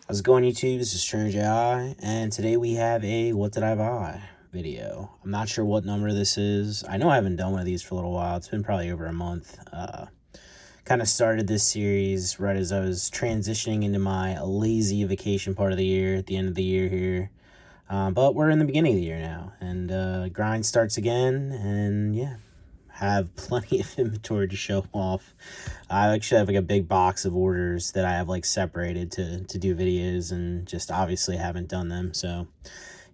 How's it going, YouTube? This is Strange AI, and today we have a What Did I Buy video. I'm not sure what number this is. I know I haven't done one of these for a little while. It's been probably over a month. Kind of started this series right as I was transitioning into my lazy vacation part of the year, at the end of the year here. But we're in the beginning of the year now, and grind starts again, and yeah, have plenty of inventory to show off. I actually have like a big box of orders that I have like separated to do videos, and just obviously haven't done them. So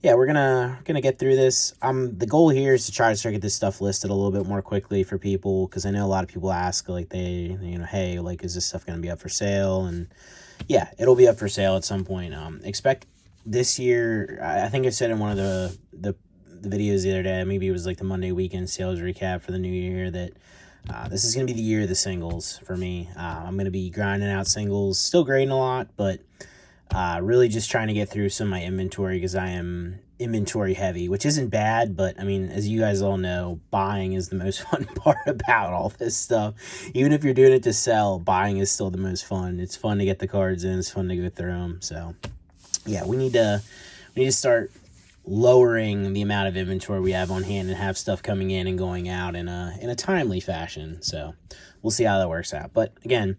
yeah, we're gonna get through this. The goal here is to try to start get this stuff listed a little bit more quickly for people, because I know a lot of people ask like hey, like, is this stuff gonna be up for sale? And yeah, it'll be up for sale at some point. Expect this year, I think I said in one of the videos the other day, maybe it was like the Monday weekend sales recap for the new year, that this is going to be the year of the singles for me. I'm going to be grinding out singles, still grading a lot, but really just trying to get through some of my inventory, because I am inventory heavy, which isn't bad, but I mean, as you guys all know, buying is the most fun part about all this stuff. Even if you're doing it to sell, buying is still the most fun. It's fun to get the cards in, it's fun to go through them. So yeah, we need to start lowering the amount of inventory we have on hand and have stuff coming in and going out in a timely fashion. So we'll see how that works out. But again,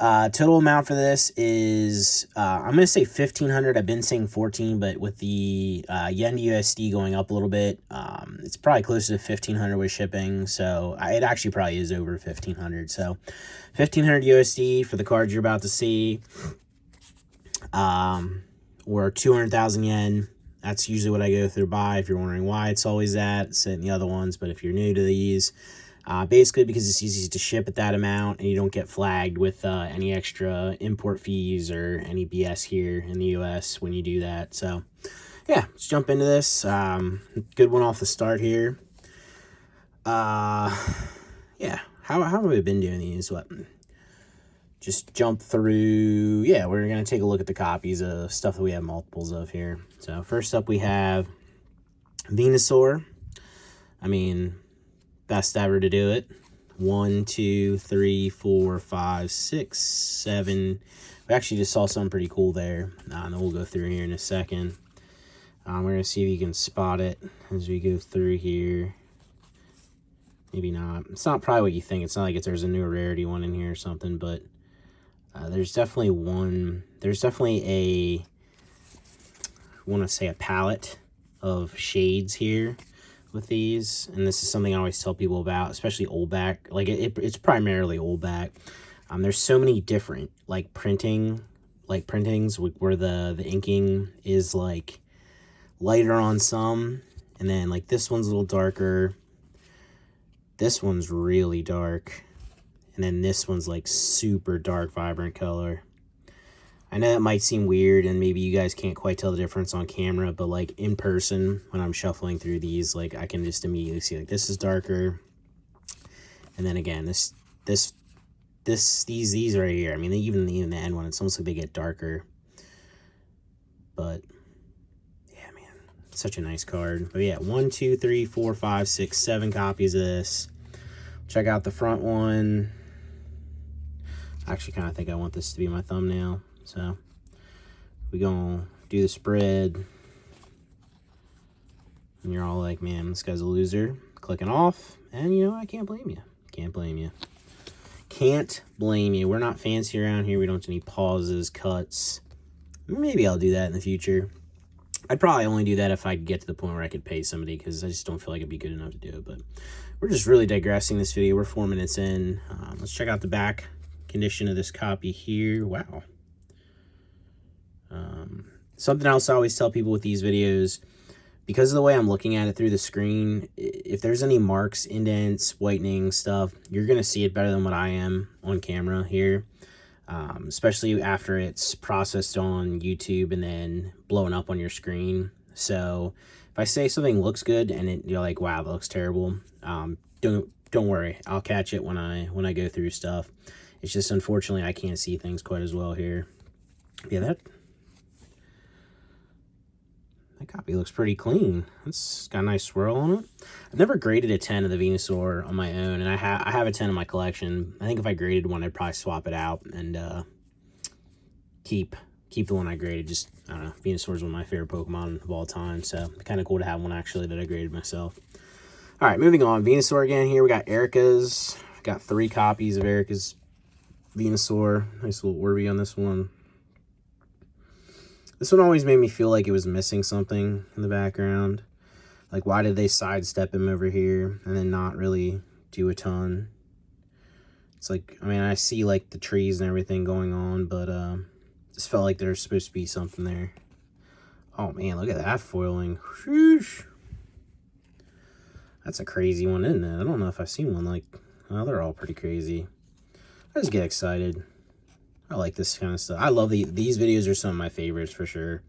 total amount for this is I'm gonna say 1,500. I've been saying 14, but with the yen to USD going up a little bit, it's probably closer to 1,500 with shipping. So it actually probably is over 1,500. So 1,500 USD for the cards you're about to see, or 200,000 yen. That's usually what I go through buy. If you're wondering why it's always that, it's in the other ones. But if you're new to these, basically because it's easy to ship at that amount, and you don't get flagged with any extra import fees or any BS here in the US when you do that. So yeah, let's jump into this. Good one off the start here. Yeah, how have we been doing these? What? Just jump through. Yeah, we're going to take a look at the copies of stuff that we have multiples of here. So first up we have Venusaur. I mean, best ever to do it. 1, 2, 3, 4, 5, 6, 7. We actually just saw something pretty cool there. And then we'll go through here in a second. We're going to see if you can spot it as we go through here. Maybe not. It's not probably what you think. It's not like there's a new rarity one in here or something, but there's definitely one. There's definitely I want to say a palette of shades here with these, and this is something I always tell people about, especially old back. Like it's primarily old back. There's so many different like printings where the inking is like lighter on some, and then like this one's a little darker. This one's really dark. And then this one's like super dark, vibrant color. I know that might seem weird, and maybe you guys can't quite tell the difference on camera, but like in person, when I'm shuffling through these, like I can just immediately see like this is darker. And then again, these right here. I mean, even the end one, it's almost like they get darker. But yeah, man, such a nice card. But yeah, 1, 2, 3, 4, 5, 6, 7 copies of this. Check out the front one. I actually kind of think I want this to be my thumbnail. So we're gonna do the spread. And you're all like, man, this guy's a loser. Clicking off. And you know, I can't blame you. Can't blame you. Can't blame you. We're not fancy around here. We don't do any pauses, cuts. Maybe I'll do that in the future. I'd probably only do that if I get to the point where I could pay somebody, because I just don't feel like it'd be good enough to do it. But we're just really digressing this video. We're 4 minutes in. Let's check out the back condition of this copy here. Wow. Something else I always tell people with these videos, because of the way I'm looking at it through the screen, if there's any marks, indents, whitening stuff, you're going to see it better than what I am on camera here. Especially after it's processed on YouTube and then blown up on your screen. So if I say something looks good and you're like, wow, that looks terrible, don't worry, I'll catch it when I go through stuff. It's just unfortunately I can't see things quite as well here. Yeah, that copy looks pretty clean. It's got a nice swirl on it. I've never graded a 10 of the Venusaur on my own, and I have a 10 in my collection. I think if I graded one, I'd probably swap it out and keep keep the one I graded. Just, I don't know, Venusaur is one of my favorite Pokemon of all time, so kind of cool to have one actually that I graded myself. All right, moving on. Venusaur again here. We got Erica's. Got 3 copies of Erica's Venusaur. Nice little Orby on this one. This one always made me feel like it was missing something in the background. Like, why did they sidestep him over here and then not really do a ton? It's like, I mean, I see, like, the trees and everything going on, but just felt like there's supposed to be something there. Oh, man, look at that foiling. Sheesh. That's a crazy one, isn't it? I don't know if I've seen one like... Well, they're all pretty crazy. I just get excited. I like this kind of stuff. I love these videos are some of my favorites for sure.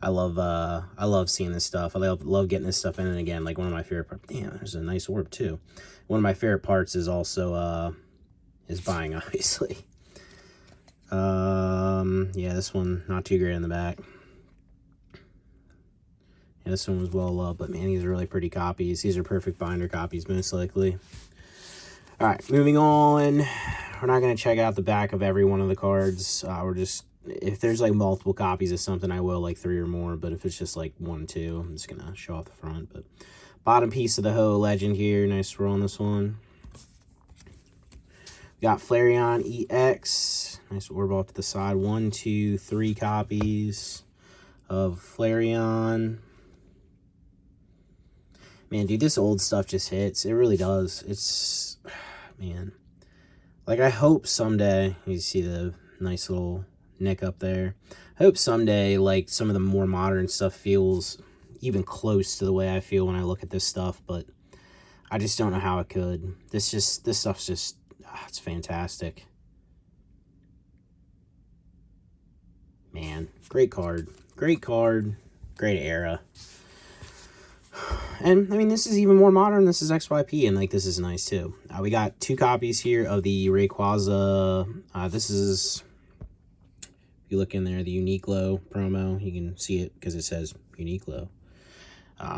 I love seeing this stuff. I love getting this stuff in, and again, like one of my favorite parts. Damn, there's a nice orb too. One of my favorite parts is also is buying, obviously. Yeah, this one not too great in the back. Yeah, this one was well loved, but man, these are really pretty copies. These are perfect binder copies, most likely. All right, moving on. We're not going to check out the back of every one of the cards. We're just, if there's like multiple copies of something, I will, like 3 or more. But if it's just like 1, 2, I'm just going to show off the front. But bottom piece of the Ho Legend here. Nice roll on this one. We got Flareon EX. Nice orb off to the side. 1, 2, 3 copies of Flareon. Man, dude, this old stuff just hits. It really does. It's, man. Like, I hope someday, you see the nice little nick up there. I hope someday, like, some of the more modern stuff feels even close to the way I feel when I look at this stuff, but I just don't know how it could. This stuff's just, it's fantastic. Man, great card. Great card. Great era. And, I mean, this is even more modern. This is XYP, and, like, this is nice, too. We got 2 copies here of the Rayquaza. This is, if you look in there, the Uniqlo promo. You can see it because it says Uniqlo.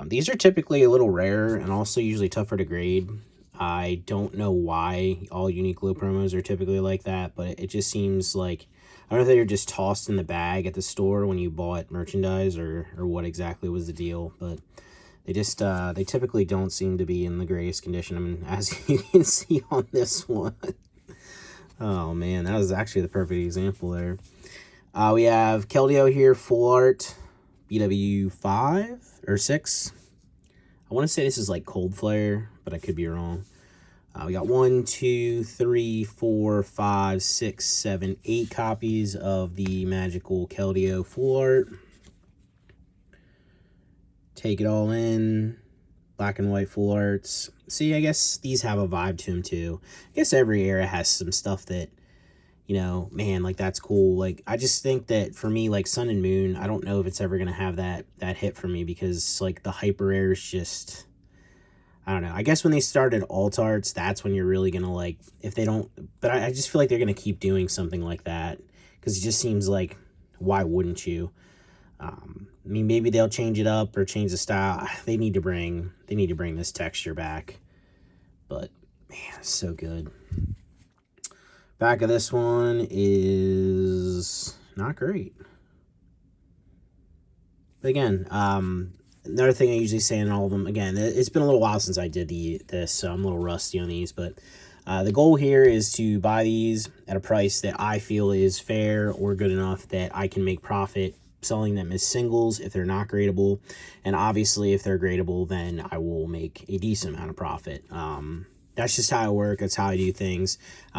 These are typically a little rare and also usually tougher to grade. I don't know why all Uniqlo promos are typically like that, but it just seems like, I don't know if they were just tossed in the bag at the store when you bought merchandise or what exactly was the deal, but... They just, they typically don't seem to be in the greatest condition. I mean, as you can see on this one. Oh, man, that was actually the perfect example there. We have Keldeo here, full art, BW 5 or 6. I want to say this is like Cold Flare, but I could be wrong. We got 1, 2, 3, 4, 5, 6, 7, 8 copies of the magical Keldeo full art. Take it all in. Black and white full arts. See, I guess these have a vibe to them too. I guess every era has some stuff that, you know, man, like that's cool. Like, I just think that for me, like Sun and Moon, I don't know if it's ever going to have that hit for me because like the hyper rare is just, I don't know. I guess when they started alt arts, that's when you're really going to like, if they don't, but I just feel like they're going to keep doing something like that because it just seems like, why wouldn't you? I mean, maybe they'll change it up or change the style. They need to bring this texture back. But man, it's so good. Back of this one is not great. But again, another thing I usually say in all of them, again, it's been a little while since I did this, so I'm a little rusty on these, but the goal here is to buy these at a price that I feel is fair or good enough that I can make profit selling them as singles if they're not gradable, and obviously if they're gradable, then I will make a decent amount of profit. That's just how I work. That's how I do things.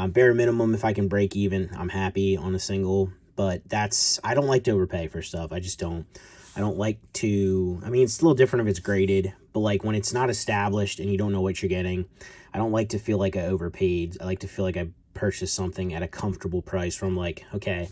Bare minimum, if I can break even, I'm happy on a single, but I don't like to overpay for stuff. I just don't. I don't like to, I mean, it's a little different if it's graded, but like when it's not established and you don't know what you're getting, I don't like to feel like I overpaid. I like to feel like I purchased something at a comfortable price from like, okay,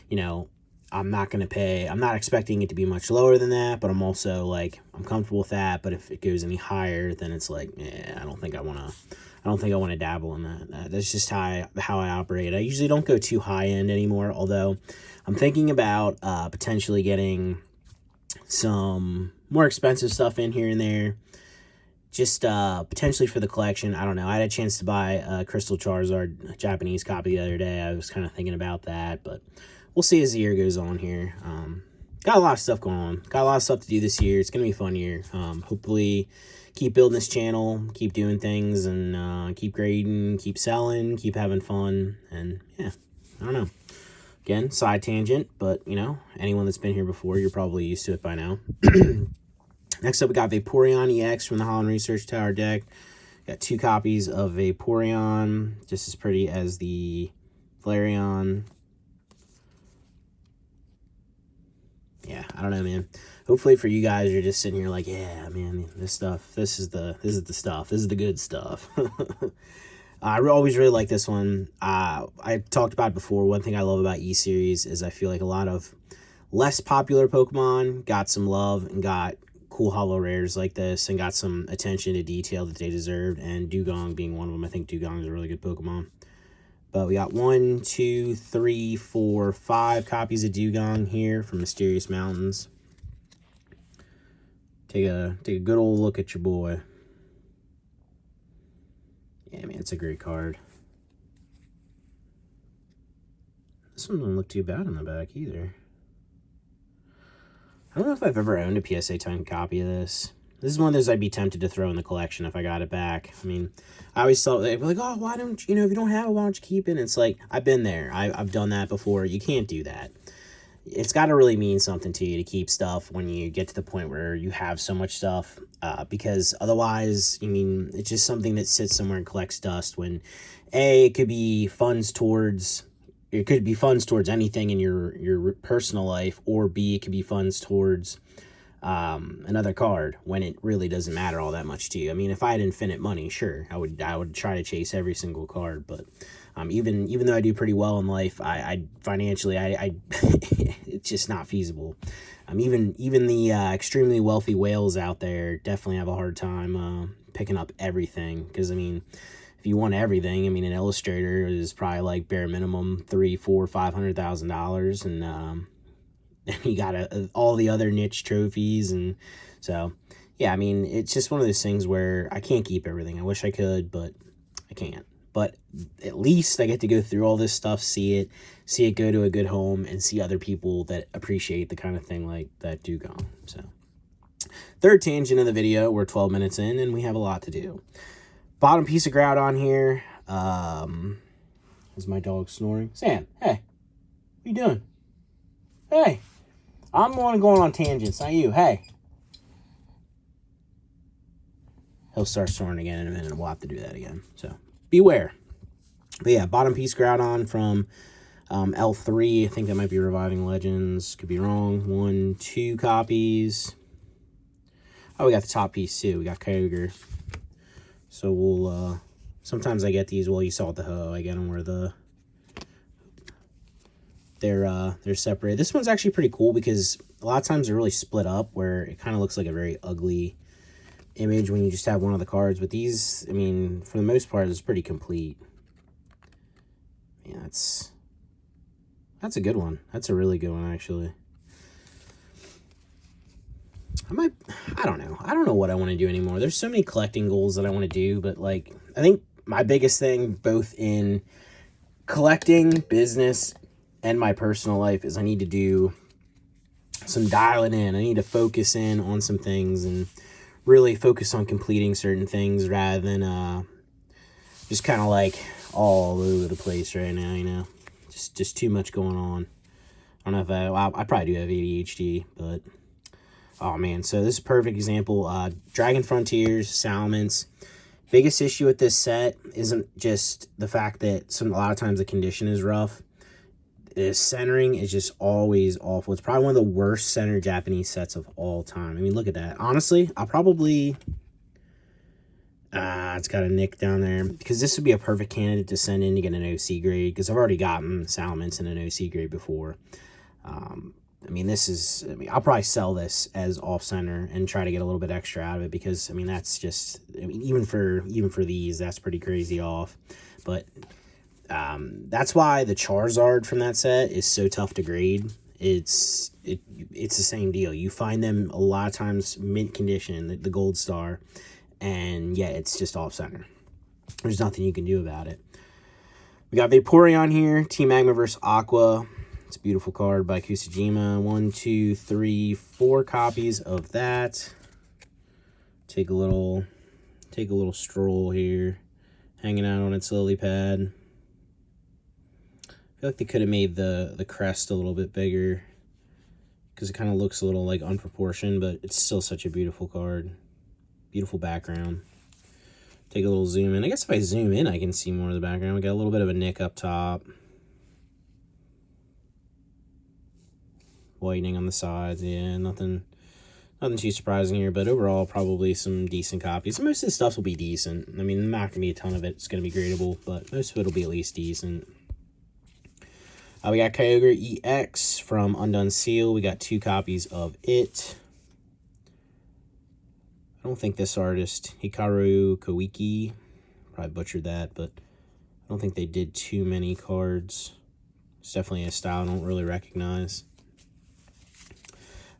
you know, I'm not going to pay, I'm not expecting it to be much lower than that, but I'm also like, I'm comfortable with that. But if it goes any higher, then it's like, I don't think I want to dabble in that. That's just how I operate. I usually don't go too high end anymore, although I'm thinking about potentially getting some more expensive stuff in here and there, just potentially for the collection. I don't know. I had a chance to buy a Crystal Charizard Japanese copy the other day. I was kind of thinking about that, but we'll see as the year goes on here. Got a lot of stuff going on. Got a lot of stuff to do this year. It's going to be a fun year. Hopefully keep building this channel, keep doing things, and keep grading, keep selling, keep having fun. And yeah, I don't know. Again, side tangent, but you know, anyone that's been here before, you're probably used to it by now. Next up, we got Vaporeon EX from the Holland Research Tower deck. Got 2 copies of Vaporeon, just as pretty as the Flareon. Yeah, I don't know, man. Hopefully for you guys, you're just sitting here like, yeah, man, this is the stuff. This is the good stuff. I always really like this one. I talked about it before. One thing I love about E-Series is I feel like a lot of less popular Pokemon got some love and got cool holo rares like this and got some attention to detail that they deserved, and Dugong being one of them. I think Dugong is a really good Pokemon. But we got 1, 2, 3, 4, 5 copies of Dugong here from Mysterious Mountains. Take a good old look at your boy. Yeah, man, it's a great card. This one doesn't look too bad on the back either. I don't know if I've ever owned a PSA 10 copy of this. This is one of those I'd be tempted to throw in the collection if I got it back. I mean, I always thought they'd be like, oh, why don't you, if you don't have it, why don't you keep it? And it's like, I've been there. I've done that before. You can't do that. It's got to really mean something to you to keep stuff when you get to the point where you have so much stuff, because otherwise, I mean, it's just something that sits somewhere and collects dust when, A, it could be funds towards anything in your personal life, or B, it could be funds towards another card when it really doesn't matter all that much to you. I mean, if I had infinite money, sure, I would try to chase every single card, but even though I do pretty well in life, I financially, it's just not feasible. Even the extremely wealthy whales out there definitely have a hard time picking up everything, because I mean, if you want everything, I mean, an illustrator is probably like bare minimum $300,000, $400,000, $500,000, and you got all the other niche trophies, and so yeah, I mean, it's just one of those things where I can't keep everything. I wish I could, but I can't. But at least I get to go through all this stuff, see it go to a good home, and see other people that appreciate the kind of thing like that Dugong. So, third tangent of the video. We're 12 minutes in, and we have a lot to do. Bottom piece of Groudon here. Is my dog snoring? Sam, hey, what you doing? Hey, I'm the one going on tangents, not you. Hey. He'll start snoring again in a minute, and we'll have to do that again. So, beware. But yeah, bottom piece Groudon from L3. I think that might be Reviving Legends. Could be wrong. 1, 2 copies. Oh, we got the top piece too. We got Kyogre. So we'll, sometimes I get these, well, you saw the Ho, I get them where they're separated. This one's actually pretty cool because a lot of times they're really split up, where it kind of looks like a very ugly image when you just have one of the cards. But these, I mean, for the most part, it's pretty complete. Yeah, that's a good one. That's a really good one, actually. I don't know. I don't know what I want to do anymore. There's so many collecting goals that I want to do, but like, I think my biggest thing, both in collecting, business, and my personal life, is I need to do some dialing in. I need to focus in on some things and really focus on completing certain things rather than just kind of like all over the place right now, you know. Just too much going on. I don't know if I probably do have ADHD, but oh man, so this is a perfect example. Dragon Frontiers, Salamence. Biggest issue with this set isn't just the fact that a lot of times the condition is rough. The centering is just always awful. It's probably one of the worst center Japanese sets of all time. I mean, look at that. Honestly, I'll probably... it's got a nick down there. Because this would be a perfect candidate to send in to get an OC grade. Because I've already gotten Salamence in an OC grade before. I mean, I'll probably sell this as off-center and try to get a little bit extra out of it. Because, I mean, that's just... I mean, even for these, that's pretty crazy off. But... that's why the Charizard from that set is so tough to grade. It's the same deal. You find them a lot of times mint condition, the gold star, and yeah, it's just off center. There's nothing you can do about it. We got Vaporeon here, Team Magma versus Aqua. It's a beautiful card by Kusajima. 1, 2, 3, 4 copies of that. Take a little stroll here, hanging out on its lily pad. I feel like they could have made the crest a little bit bigger because it kind of looks a little like unproportioned, but it's still such a beautiful card. Beautiful background. Take a little zoom in. I guess if I zoom in, I can see more of the background. We got a little bit of a nick up top. Whitening on the sides. Yeah, nothing too surprising here, but overall, probably some decent copies. Most of the stuff will be decent. I mean, not going to be a ton of it. It's going to be gradable, but most of it will be at least decent. We got Kyogre EX from Undone Seal. We got 2 copies of it. I don't think this artist, Hikaru Koike, probably butchered that, but I don't think they did too many cards. It's definitely a style I don't really recognize.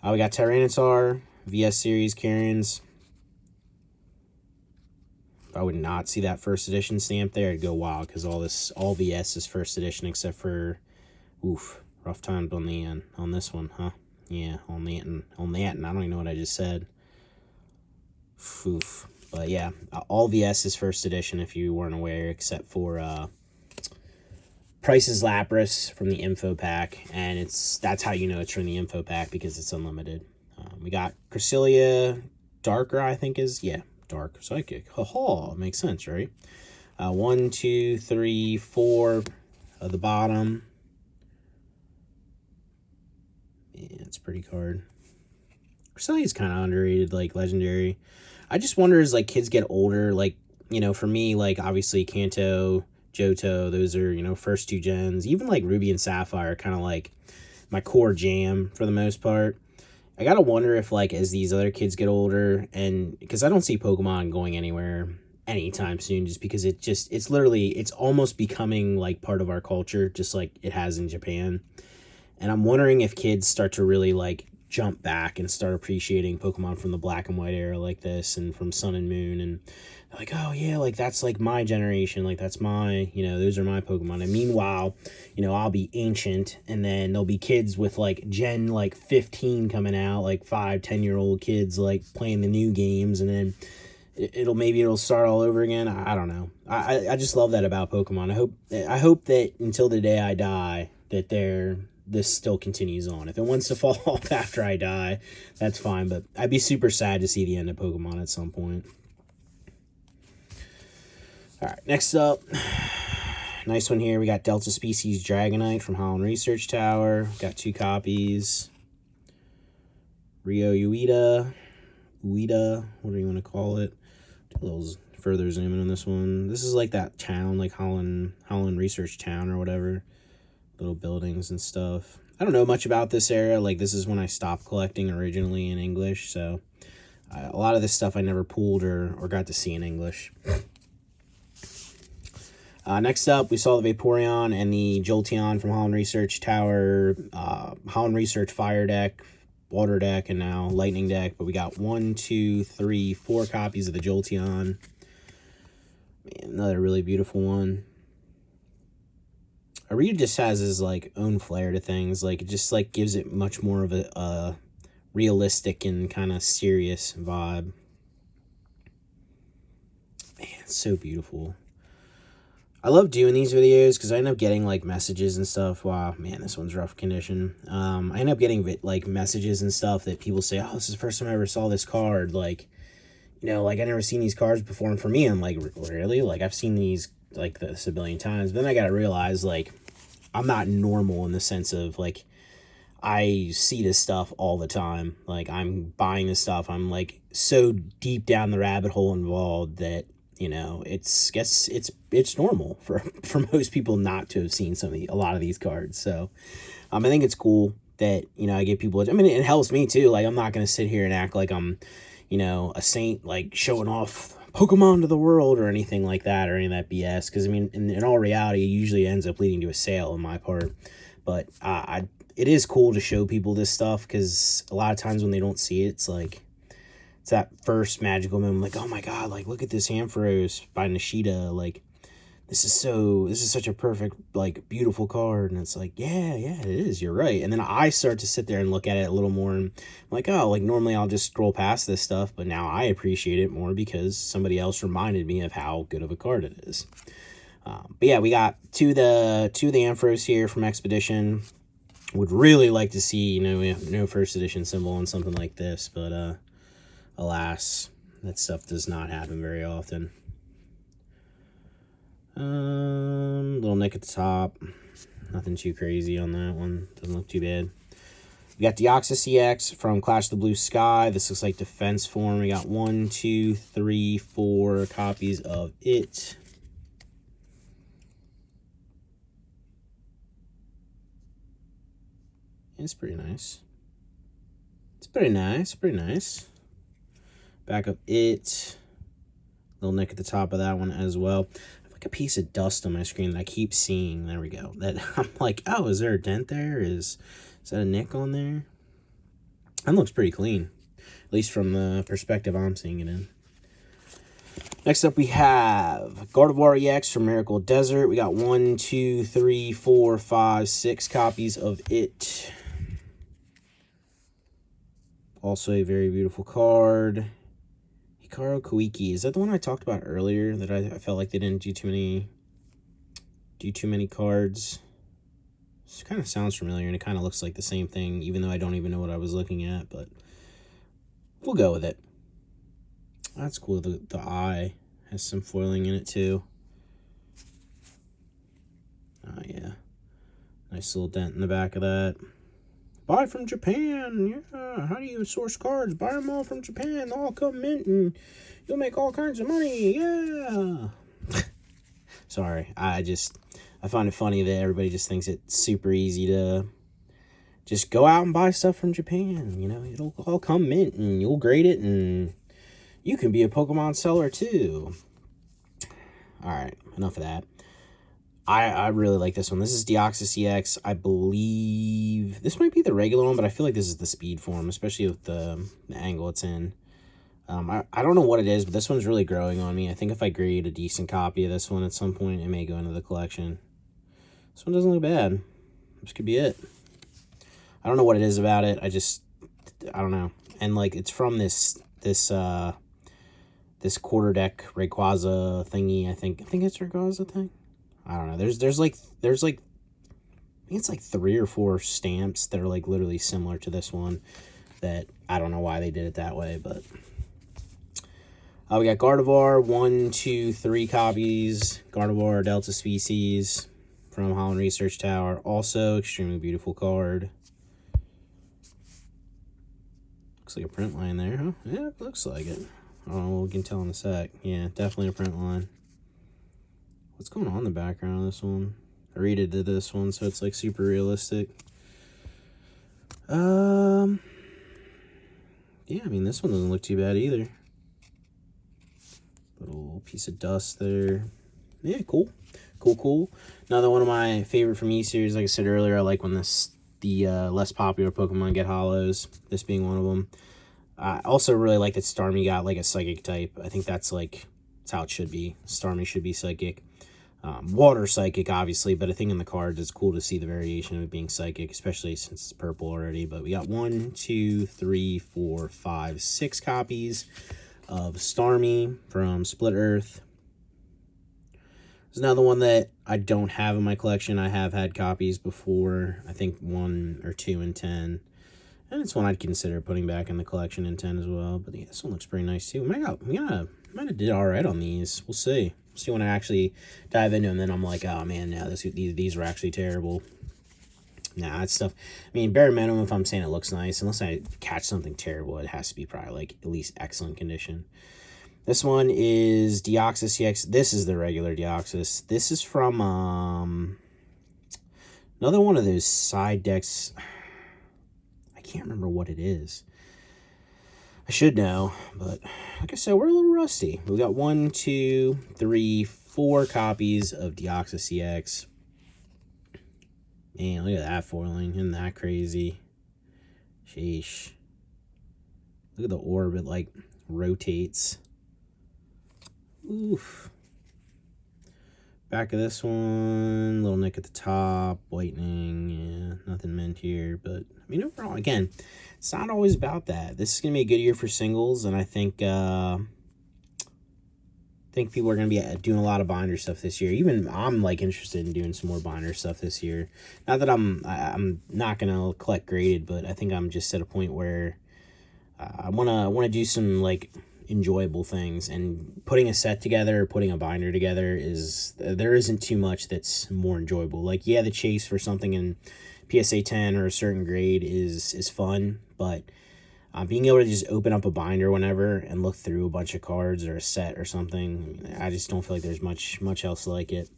We got Tyranitar, VS Series Karens. If I would not see that first edition stamp there, I'd go wild, because all VS is first edition except for, rough times on the end on this one, huh? Yeah, on the end, I don't even know what I just said. Oof. But yeah, all VS is first edition if you weren't aware, except for Price's Lapras from the info pack, and that's how you know it's from the info pack, because it's unlimited. We got Cresselia Darker, I think Dark Psychic. Ha, makes sense, right? 1, 2, 3, 4 at the bottom. Yeah, it's a pretty card. Cresselia is kind of underrated, like legendary. I just wonder as like kids get older, like, you know, for me, like obviously Kanto, Johto, those are, you know, first 2 gens. Even like Ruby and Sapphire are kind of like my core jam for the most part. I gotta wonder if like as these other kids get older, and because I don't see Pokemon going anywhere anytime soon, just because it's almost becoming like part of our culture, just like it has in Japan. And I'm wondering if kids start to really like jump back and start appreciating Pokemon from the black and white era like this, and from Sun and Moon, and they're like, oh yeah, like that's like my generation, like that's my, you know, those are my Pokemon. And meanwhile, you know, I'll be ancient, and then there'll be kids with like Gen like 15 coming out, like 5-10-year-old kids like playing the new games, and then it'll start all over again. I don't know. I just love that about Pokemon. I hope that until the day I die that this still continues on. If it wants to fall off after I die, that's fine, but I'd be super sad to see the end of Pokemon at some point. Alright, next up, nice one here. We got Delta Species Dragonite from Holland Research Tower. Got 2 copies. Rio Ueda, whatever you want to call it. Do a little further zoom in on this one. This is like that town, like Holland Research Town or whatever. Little buildings and stuff. I don't know much about this era. Like, this is when I stopped collecting originally in English, so a lot of this stuff I never pulled or got to see in English. Next up, we saw the Vaporeon and the Jolteon from Holland Research Tower, Holland Research Fire deck, Water deck, and now Lightning deck. But we got 1, 2, 3, 4 copies of the Jolteon. Man, another really beautiful one. Arita just has his like own flair to things. Like, it just like gives it much more of a realistic and kind of serious vibe. Man, it's so beautiful. I love doing these videos because I end up getting like messages and stuff. Wow, man, this one's rough condition. I end up getting like messages and stuff that people say, oh, this is the first time I ever saw this card. Like, you know, like I never seen these cards before. And for me, I'm like, really? Like, I've seen these like this a billion times. But then I got to realize, like, I'm not normal in the sense of like I see this stuff all the time. Like, I'm buying this stuff. I'm like so deep down the rabbit hole involved that, you know, it's normal for most people not to have seen a lot of these cards. So I think it's cool that, you know, I get people, I mean, it helps me too. Like, I'm not going to sit here and act like I'm, you know, a saint, like showing off Pokemon to the world or anything like that, or any of that BS. Because I mean, in all reality, it usually ends up leading to a sale on my part. But it is cool to show people this stuff, because a lot of times when they don't see it, it's like, it's that first magical moment, like, oh my god, like, look at this Ampharos by Nishida. Like, this is such a perfect, like, beautiful card. And it's like, yeah, it is, you're right. And then I start to sit there and look at it a little more, and I'm like, oh, like, normally I'll just scroll past this stuff, but now I appreciate it more because somebody else reminded me of how good of a card it is. But yeah, we got two of the Ampharos here from Expedition. Would really like to see, you know, no first edition symbol on something like this, but alas, that stuff does not happen very often. Little nick at the top. Nothing too crazy on that one. Doesn't look too bad. We got Deoxys EX from Clash of the Blue Sky. This looks like defense form. We got 1, 2, 3, 4 copies of it. It's pretty nice. It's pretty nice. Pretty nice. Back up it. Little nick at the top of that one as well. I have like a piece of dust on my screen that I keep seeing. There we go. That I'm like, oh, is there a dent there? Is that a nick on there? That looks pretty clean, at least from the perspective I'm seeing it in. Next up, we have Gardevoir EX from Miracle Desert. We got 1, 2, 3, 4, 5, 6 copies of it. Also a very beautiful card. Hikaru Koiki. Is that the one I talked about earlier that I felt like they didn't do too many cards? This kind of sounds familiar, and it kind of looks like the same thing, even though I don't even know what I was looking at, but we'll go with it. That's cool. The eye has some foiling in it, too. Oh, yeah. Nice little dent in the back of that. Buy from Japan. Yeah. How do you source cards? Buy them all from Japan. They'll all come mint, and you'll make all kinds of money. Yeah. Sorry. I find it funny that everybody just thinks it's super easy to just go out and buy stuff from Japan. You know, it'll all come mint, and you'll grade it, and you can be a Pokemon seller, too. All right. Enough of that. I really like this one. This is Deoxys EX. I believe this might be the regular one, but I feel like this is the speed form, especially with the angle it's in. I don't know what it is, but this one's really growing on me. I think if I grade a decent copy of this one at some point, it may go into the collection. This one doesn't look bad. This could be it. I don't know what it is about it. I don't know. And like, it's from this quarter deck Rayquaza thingy. I think it's Rayquaza thing. I don't know. There's like I think it's like 3 or 4 stamps that are like literally similar to this one that I don't know why they did it that way, but we got Gardevoir, 1, 2, 3 copies. Gardevoir Delta species from Holland Research Tower. Also extremely beautiful card. Looks like a print line there, huh? Yeah, it looks like it. Oh, we can tell in a sec. Yeah, definitely a print line. What's going on in the background of this one? I redid this one, so it's like super realistic. Yeah, I mean, this one doesn't look too bad either. Little piece of dust there. Yeah, cool. Cool. Another one of my favorite from E-Series. Like I said earlier, I like when the less popular Pokemon get holos. This being one of them. I also really like that Starmie got like a psychic type. I think that's how it should be. Starmie should be psychic. Water psychic, obviously, but I think in the cards it's cool to see the variation of it being psychic, especially since it's purple already. But we got 1, 2, 3, 4, 5, 6 copies of Starmie from Split Earth. There's another one that I don't have in my collection. I have had copies before. I think 1 or 2 in 10. And it's one I'd consider putting back in the collection in 10 as well. But yeah, this one looks pretty nice too. Might have did all right on these. We'll see. See when I actually dive into them, then I'm like, oh man, no, these were actually terrible. Nah, that stuff. I mean, bare minimum, if I'm saying it looks nice, unless I catch something terrible, it has to be probably like at least excellent condition. This one is Deoxys EX. This is the regular Deoxys. This is from another one of those side decks. I can't remember what it is. I should know, but like I said, we're a little rusty. We got 1, 2, 3, 4 copies of Deoxys EX. Man, look at that foiling. Isn't that crazy? Sheesh. Look at the orb. It like rotates. Oof. Back of this one, little nick at the top, whitening, yeah, nothing mint here. But, I mean, overall, again, it's not always about that. This is going to be a good year for singles, and I think people are going to be doing a lot of binder stuff this year. Even I'm, like, interested in doing some more binder stuff this year. Not that I'm not going to collect graded, but I think I'm just at a point where I want to do some, like, enjoyable things, and putting a set together, putting a binder together, there isn't too much that's more enjoyable. Like, yeah, the chase for something in PSA 10 or a certain grade is fun, but being able to just open up a binder whenever and look through a bunch of cards or a set or something, I just don't feel like there's much else like it.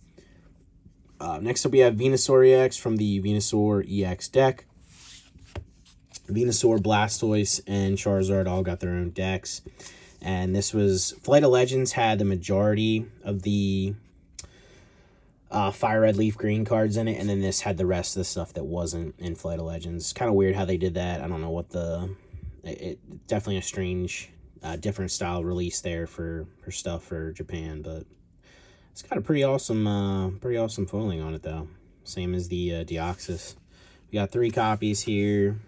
Next up, we have Venusaur EX from the Venusaur EX deck. Venusaur, Blastoise, and Charizard all got their own decks. And this was, Flight of Legends had the majority of the Fire Red, Leaf Green cards in it, and then this had the rest of the stuff that wasn't in Flight of Legends. Kind of weird how they did that. I don't know what it definitely a strange, different style release there for stuff for Japan, but it's got a pretty awesome foiling on it though. Same as the Deoxys. We got 3 copies here.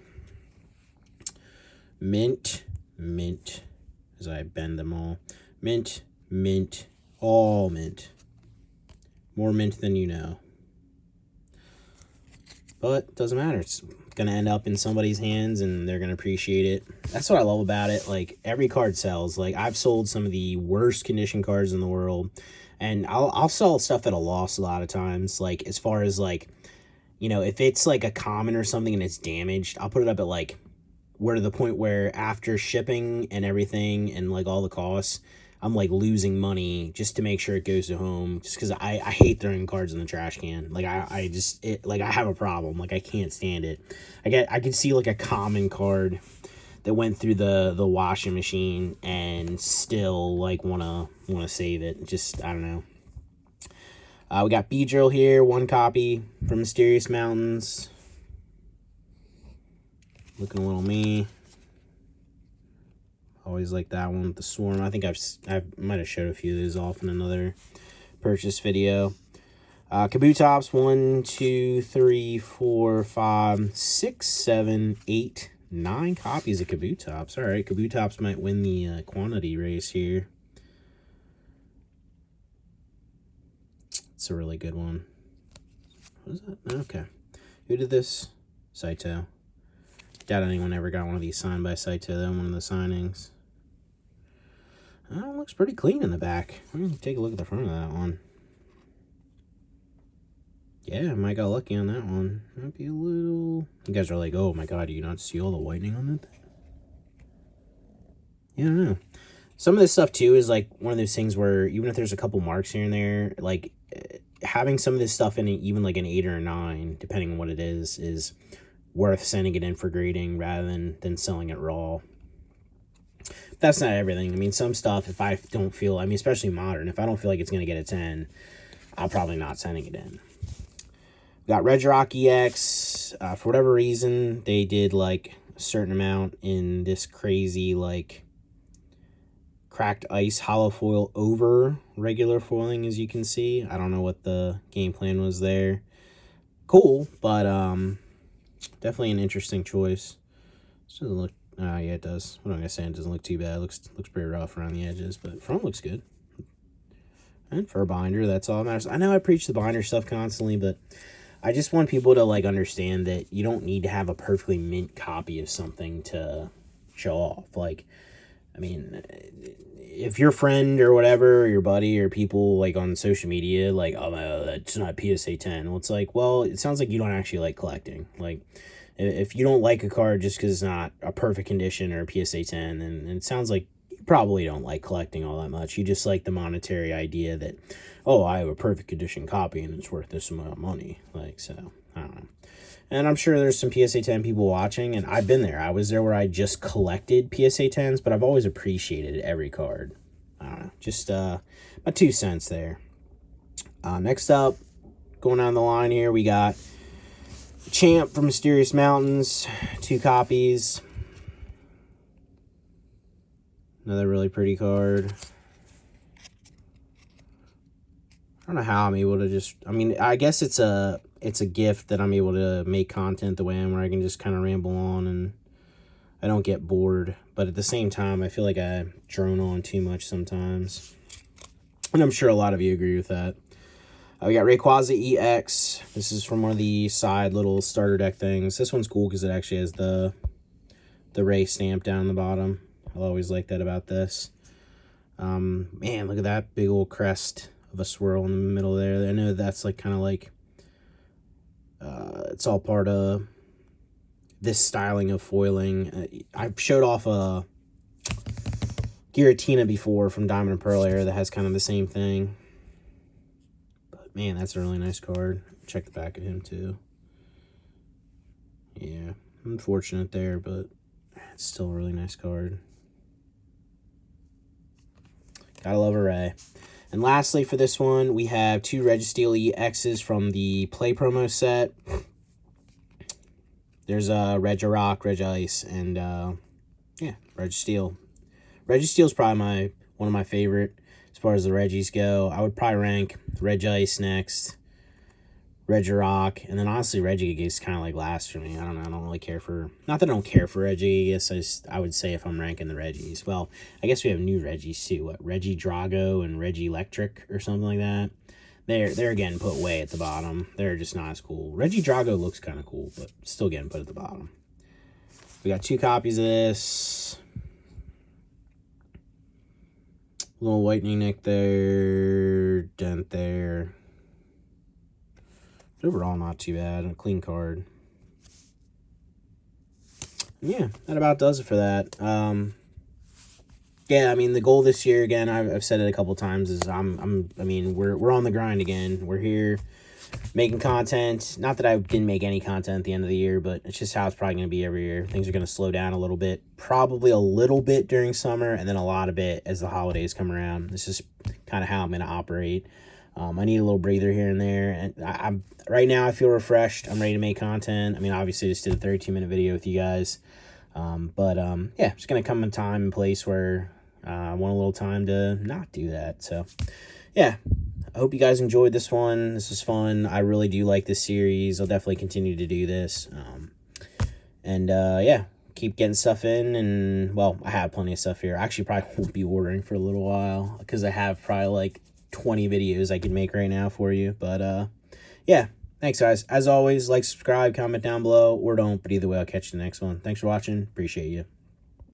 Mint, as I bend them all. Mint, all mint. More mint than you know. But doesn't matter. It's going to end up in somebody's hands, and they're going to appreciate it. That's what I love about it. Like, every card sells. Like, I've sold some of the worst condition cards in the world, and I'll sell stuff at a loss a lot of times. Like, as far as, like, you know, if it's, like, a common or something and it's damaged, I'll put it up at, like, where to the point where after shipping and everything and, like, all the costs, I'm, like, losing money just to make sure it goes to home, just because I hate throwing cards in the trash can. Like, I have a problem. Like, I can't stand it. I could see, like, a common card that went through the washing machine and still, like, wanna save it. Just, I don't know. We got Beedrill here, 1 copy from Mysterious Mountains. Looking a little me. Always like that one with the Swarm. I think I might have showed a few of those off in another purchase video. Kabutops, 1, 2, 3, 4, 5, 6, 7, 8, 9 copies of Kabutops. All right, Kabutops might win the quantity race here. It's a really good one. What is that? Okay. Who did this? Saito. Doubt anyone ever got one of these signed by Saito, though, one of the signings. Oh, looks pretty clean in the back. Let me take a look at the front of that one. Yeah, I might got lucky on that one. Might be a little... You guys are like, oh my god, do you not see all the whitening on that thing? Yeah, I don't know. Some of this stuff, too, is like one of those things where even if there's a couple marks here and there, like, having some of this stuff in even like an 8 or a 9, depending on what it is worth sending it in for grading rather than selling it raw. That's not everything. I mean, some stuff, if I don't feel, I mean, especially modern, if I don't feel like it's going to get a 10, I'll probably not sending it in. We got Regirock EX. For whatever reason, they did, like, a certain amount in this crazy, like, cracked ice hollow foil over regular foiling, as you can see. I don't know what the game plan was there. Cool, but, definitely an interesting choice. This doesn't look... yeah, it does. What am I gonna say? It doesn't look too bad. It looks pretty rough around the edges, but front looks good. And for a binder, that's all that matters. I know I preach the binder stuff constantly, but I just want people to, like, understand that you don't need to have a perfectly mint copy of something to show off. Like, I mean, if your friend or whatever, or your buddy or people, like, on social media, like, oh, no, that's not PSA 10. Well, it's like, well, it sounds like you don't actually like collecting. Like, if you don't like a card just because it's not a perfect condition or a PSA 10, then it sounds like you probably don't like collecting all that much. You just like the monetary idea that, oh, I have a perfect condition copy and it's worth this amount of money. Like, so, I don't know. And I'm sure there's some PSA 10 people watching, and I've been there. I was there where I just collected PSA 10s, but I've always appreciated every card. I don't know. Just my 2 cents there. Next up, going down the line here, we got Champ from Mysterious Mountains, 2 copies. Another really pretty card. don't know how I'm able to just, I mean, I guess it's a gift that I'm able to make content the way I am, where I can just kind of ramble on and I don't get bored. But at the same time, I feel like I drone on too much sometimes. And I'm sure a lot of you agree with that. We got Rayquaza EX. This is from one of the side little starter deck things. This one's cool because it actually has the Ray stamp down the bottom. I always like that about this. Man, look at that big old crest of a swirl in the middle there. I know that's like kind of like it's all part of this styling of foiling. I showed off a Giratina before from Diamond and Pearl era that has kind of the same thing. But man, that's a really nice card. Check the back of him too. Yeah, unfortunate there, but it's still a really nice card. Gotta love a Ray. And lastly, for this one, we have 2 Registeel EXs from the Play promo set. There's Regirock, Regice, and yeah, Registeel. Registeel's probably one of my favorite as far as the Regis go. I would probably rank Regice next, Regirock, and then honestly Regigigas kind of like last for me. I don't know. I don't really care for, not that I don't care for Regigigas. I would say if I'm ranking the Regis. Well, I guess we have new Regis too. What, Regidrago and Regielektric or something like that. They're getting put way at the bottom. They're just not as cool. Regidrago looks kind of cool, but still getting put at the bottom. We got 2 copies of this. Little whitening nick there, dent there. But overall, not too bad. A clean card. Yeah, that about does it for that. Yeah, I mean, the goal this year, again, I've said it a couple times, is I mean, we're on the grind again. We're here making content. Not that I didn't make any content at the end of the year, but it's just how it's probably going to be every year. Things are going to slow down a little bit, probably a little bit during summer, and then a lot of it as the holidays come around. This is kind of how I'm going to operate. I need a little breather here and there, and I'm right now I feel refreshed. I'm ready to make content. I mean, obviously, I just did a 32-minute video with you guys, but yeah, it's going to come a time and place where I want a little time to not do that. So, yeah. I hope you guys enjoyed this one. This was fun. I really do like this series. I'll definitely continue to do this. Yeah, keep getting stuff in. And, well, I have plenty of stuff here. I actually probably won't be ordering for a little while because I have probably like 20 videos I can make right now for you. But, yeah, thanks, guys. As always, like, subscribe, comment down below, or don't. But either way, I'll catch you in the next one. Thanks for watching. Appreciate you.